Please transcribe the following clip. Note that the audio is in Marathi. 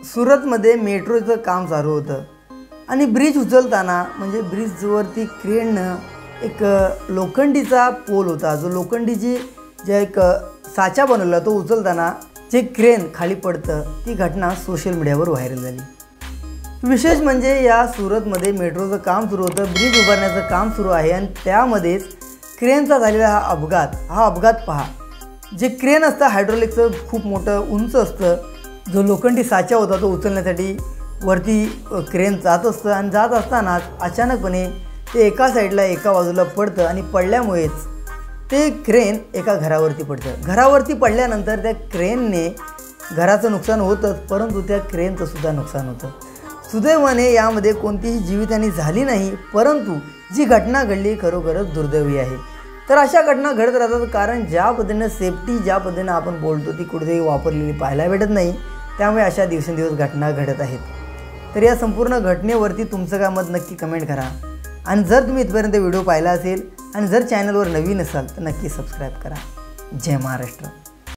सुरतमध्ये मेट्रोचं काम चालू होतं आणि ब्रिज उचलताना म्हणजे ब्रिजवरती क्रेननं एक लोखंडीचा पोल होता, जो लोखंडीची जे एक साचा बनवला तो उचलताना जे क्रेन खाली पडतं ती घटना सोशल मीडियावर व्हायरल झाली। विशेष म्हणजे या सुरतमध्ये मेट्रोचं काम सुरू होतं, ब्रिज उभारण्याचं काम सुरू आहे आणि त्यामध्येच क्रेनचा झालेला हा अपघात पहा। जे क्रेन असतं हायड्रोलिकचं खूप मोठं उंच असतं, जो लोखंडी साचा होता तो उचलण्यासाठी वरती क्रेन जात असतं आणि जात असतानाच अचानकपणे ते एका साईडला एका बाजूला पडतं आणि पडल्यामुळेच ते क्रेन एका घरावरती पडतं। घरावरती पडल्यानंतर त्या क्रेनने घराचं नुकसान होतंच, परंतु त्या क्रेनचं सुद्धा नुकसान होतं। सुदैवाने यामध्ये कोणतीही जीवितहानी झाली नाही, परंतु जी घटना घडली खरोखरच दुर्दैवी आहे। तर अशा घटना घडत राहतात, कारण ज्या पद्धतीने सेफ्टी ज्या पद्धतीने आपण बोलतो ती कुठेतरी वापरलेली पाहायला भेटत नाही, त्यामुळे अशा दिवसेंदिवस घटना घडत आहेत। तर या संपूर्ण घटनेवरती तुमचं काय मत नक्की कमेंट करा आणि जर तुम्ही इथपर्यंत व्हिडिओ पाहिला असेल आणि जर चॅनलवर नवीन असाल तर नक्की सबस्क्राईब करा। जय महाराष्ट्र।